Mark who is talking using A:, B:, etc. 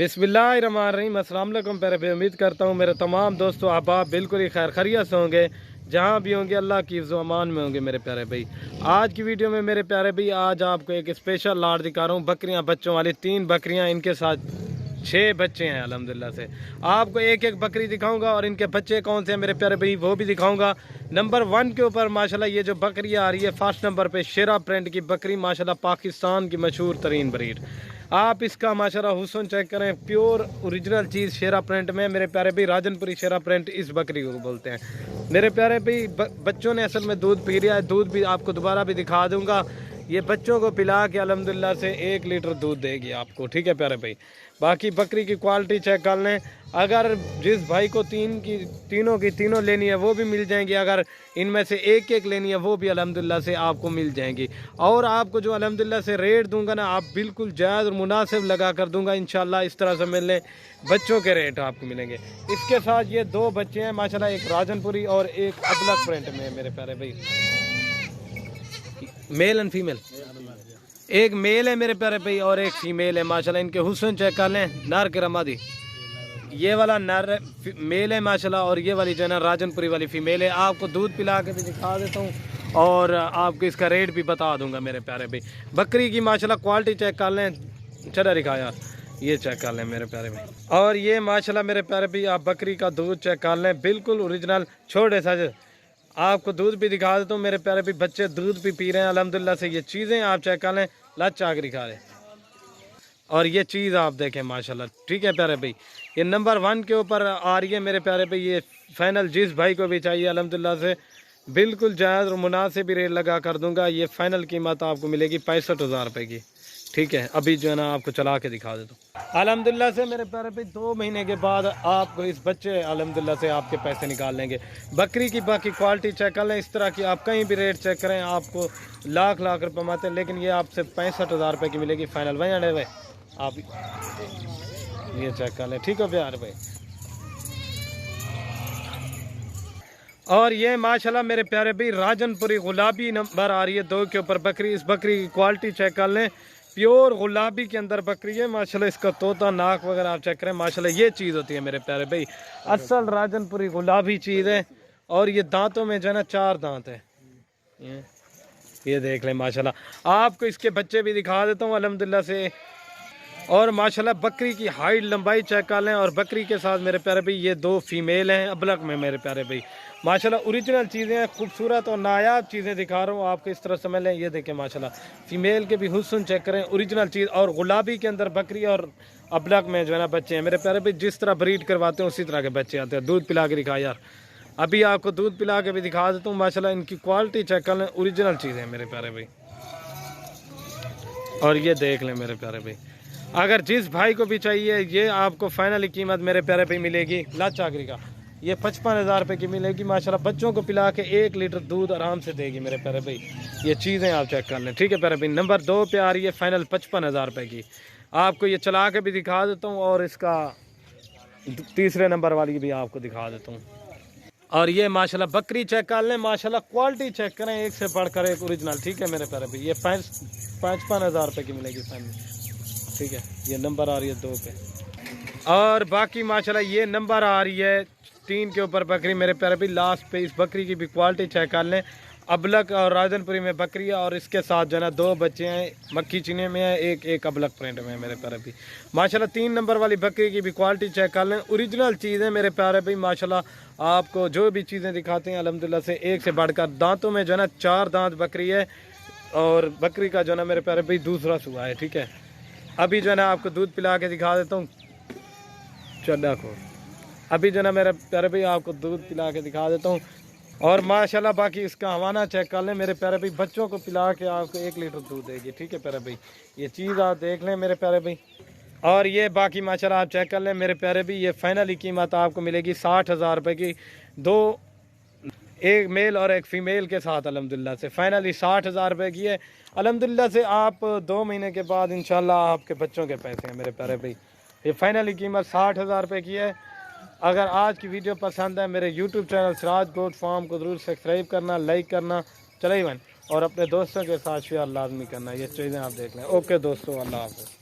A: बिस्मिल्लाहिर्रहमानिर्रहीम। अस्सलाम वालेकुम प्यारे भाई, उम्मीद करता हूँ मेरे तमाम दोस्तों अहबाब बिल्कुल ही खैर खैरियत से होंगे, जहाँ भी होंगे अल्लाह की हिफ्ज़ व अमान में होंगे मेरे प्यारे भाई। आज की वीडियो में मेरे प्यारे भाई आज आपको एक स्पेशल लाट दिखा रहा हूँ, बकरियाँ बच्चों वाली 3 बकरियाँ, इनके साथ 6 बच्चे हैं अल्हम्दुलिल्लाह से। आपको एक एक बकरी दिखाऊंगा और इनके बच्चे कौन से हैं मेरे प्यारे भाई वो भी दिखाऊंगा। नंबर 1 के ऊपर माशाल्लाह ये जो बकरी आ रही है फर्स्ट नंबर पे शेरा प्रिंट की बकरी, माशाल्लाह पाकिस्तान की मशहूर तरीन ब्रीड। आप इसका माशाल्लाह हुस्न चेक करें, प्योर ओरिजिनल चीज़ शेरा प्रिंट में मेरे प्यारे भाई, राजनपुरी शेरा प्रिंट इस बकरी को बोलते हैं मेरे प्यारे भाई। बच्चों ने असल में दूध पी लिया है, दूध भी आपको दोबारा भी दिखा दूंगा। ये बच्चों को पिला के अल्हम्दुलिल्लाह से 1 लीटर दूध देगी आपको, ठीक है प्यारे भाई। बाकी बकरी की क्वालिटी चेक कर लें, अगर जिस भाई को तीनों की तीनों लेनी है वो भी मिल जाएंगी, अगर इनमें से एक एक लेनी है वो भी अल्हम्दुलिल्लाह से आपको मिल जाएंगी। और आपको जो अल्हम्दुलिल्लाह से रेट दूंगा ना, आप बिल्कुल जायज़ और मुनासिब लगा कर दूंगा इंशाल्लाह। इस तरह से मिलने बच्चों के रेट आपको मिलेंगे। इसके साथ ये 2 बच्चे हैं माशाल्लाह, एक राजनपुरी और एक अबलक प्रिंट में मेरे प्यारे भाई, मेल एंड फीमेल। एक मेल है मेरे प्यारे भाई और एक फीमेल है माशाल्लाह। इनके हुस्न चेक कर लें, नर के रमादी, ये वाला नर मेल है माशाल्लाह और ये वाली जो है ना राजनपुरी वाली फीमेल है। आपको दूध पिला के भी दिखा देता हूँ और आपको इसका रेट भी बता दूंगा मेरे प्यारे भाई। बकरी की माशाल्लाह क्वालिटी चेक कर लें, चला दिखा यार, ये चेक कर लें मेरे प्यारे भाई। और ये माशाल्लाह मेरे प्यारे भाई आप बकरी का दूध चेक कर लें, बिल्कुल ओरिजिनल छोटे सा। आपको दूध भी दिखा देता हूँ मेरे प्यारे भाई, बच्चे दूध भी पी रहे हैं अल्हम्दुलिल्लाह से। ये चीज़ें आप चेक कर लें, लच आकर दिखा रहे और ये चीज़ आप देखें माशाल्लाह, ठीक है प्यारे भाई। ये नंबर 1 के ऊपर आ रही है मेरे प्यारे भाई। ये फाइनल जिस भाई को भी चाहिए अल्हम्दुलिल्लाह से बिल्कुल जायज़ और मुनासिब भी रेट लगा कर दूंगा। ये फाइनल कीमत आपको मिलेगी 65,000 रुपये की, ठीक है। अभी जो है ना आपको चला के दिखा देता हूँ अल्हम्दुलिल्लाह से मेरे प्यारे भाई। 2 महीने के बाद आपको इस बच्चे अल्हम्दुलिल्लाह से आपके पैसे निकाल लेंगे। बकरी की बाकी क्वालिटी चेक कर लें, इस तरह की आप कहीं भी रेट चेक करें आपको लाख रुपये माते, लेकिन ये आपसे 65,000 रुपये की मिलेगी फाइनल। वही अड़े भाई आप ये चेक कर लें, ठीक है प्यारे भाई। और ये माशाल्लाह मेरे प्यारे भाई राजनपुरी गुलाबी नंबर आ रही है 2 के ऊपर बकरी। इस बकरी की क्वालिटी चेक कर लें, प्योर गुलाबी के अंदर बकरी है माशाल्लाह। इसका तोता नाक वगैरह आप चेक करें माशाल्लाह, ये चीज़ होती है मेरे प्यारे भाई, असल राजनपुरी गुलाबी चीज़ है। और ये दांतों में जो है ना 4 दांत है, ये देख लें माशाल्लाह। आपको इसके बच्चे भी दिखा देता हूँ अल्हम्दुलिल्लाह से। और माशाल्लाह बकरी की हाइट लंबाई चेक कर लें। और बकरी के साथ मेरे प्यारे भाई ये 2 फीमेल हैं अबलक में मेरे प्यारे भाई। माशाल्लाह ओरिजिनल चीज़ें हैं, खूबसूरत और नायाब चीज़ें दिखा रहा हूँ आपको, इस तरह समझ लें। ये देखें माशाल्लाह फीमेल के भी हुस्न चेक करें, ओरिजिनल चीज़। और गुलाबी के अंदर बकरी और अबलक में जो है ना बच्चे हैं मेरे प्यारे भाई। जिस तरह ब्रीड करवाते हैं उसी तरह के बच्चे आते हैं। दूध पिला के दिखा यार, अभी आपको दूध पिला के भी दिखा देता हूँ माशाल्लाह। इनकी क्वालिटी चेक कर लें, ओरिजिनल चीज़ें मेरे प्यारे भाई। और ये देख लें मेरे प्यारे भाई, अगर जिस भाई को भी चाहिए ये आपको फाइनली कीमत मेरे प्यारे भाई मिलेगी लाच चाकरी का, ये 55,000 रुपये की मिलेगी माशाल्लाह। बच्चों को पिला के 1 लीटर दूध आराम से देगी मेरे प्यारे भाई। ये चीज़ें आप चेक कर लें, ठीक है प्यारे भाई। नंबर 2 पे आ रही है फाइनल 55,000 रुपये की। आपको ये चला के भी दिखा देता हूँ और इसका तीसरे नंबर वाली भी आपको दिखा देता हूँ। और ये माशाल्लाह बकरी चेक कर लें माशाल्लाह, क्वालिटी चेक करें, एक से बढ़कर एक ओरिजिनल, ठीक है मेरे प्यारे भाई। ये 55,000 रुपये की मिलेगी फाइनल, ठीक है। ये नंबर आ रही है 2 पे। और बाकी माशाल्लाह ये नंबर आ रही है 3 के ऊपर बकरी मेरे प्यारे भाई लास्ट पे। इस बकरी की भी क्वालिटी चेक कर लें, अबलक और राजनपुरी में बकरी है। और इसके साथ जो है ना 2 बच्चे हैं, मक्खी चीने में है, एक अबलक प्रिंट में है मेरे प्यारे भाई माशाल्लाह। 3 नंबर वाली बकरी की भी क्वालिटी चेक कर लें, ओरिजिनल चीज़ है मेरे प्यारे भाई माशाल्लाह। आपको जो भी चीज़ें दिखाते हैं अल्हम्दुलिल्लाह से एक से बढ़कर। दांतों में जो है ना 4 दांत बकरी है और बकरी का जो है ना मेरे प्यारे भाई दूसरा सुबह है, ठीक है। अभी जो है ना आपको दूध पिला के दिखा देता हूँ, चल को अभी जो है ना मेरे प्यारे भाई आपको दूध पिला के दिखा देता हूँ। और माशाल्लाह बाकी इसका हवाना चेक कर लें मेरे प्यारे भाई, बच्चों को पिला के आपको 1 लीटर दूध देगी, ठीक है प्यारे भाई। ये चीज़ आप देख लें मेरे प्यारे भाई। और ये बाकी माशाल्लाह आप चेक कर लें मेरे प्यारे भाई। ये फाइनली कीमत आपको मिलेगी 60,000 रुपये की, 2 एक मेल और एक फ़ीमेल के साथ अल्हम्दुलिल्लाह से फाइनली 60,000 रुपये की है अल्हम्दुलिल्लाह से। आप 2 महीने के बाद इंशाल्लाह आपके बच्चों के पैसे हैं मेरे प्यारे भाई। ये फाइनली कीमत 60,000 रुपये की है। अगर आज की वीडियो पसंद है मेरे YouTube channel Siraj goat farm को ज़रूर सब्सक्राइब करना, लाइक करना, चले वन, और अपने दोस्तों के साथ शेयर लाजमी करना। ये चीज़ें आप देख लें। ओके दोस्तों, अल्लाह हाफ़िज़।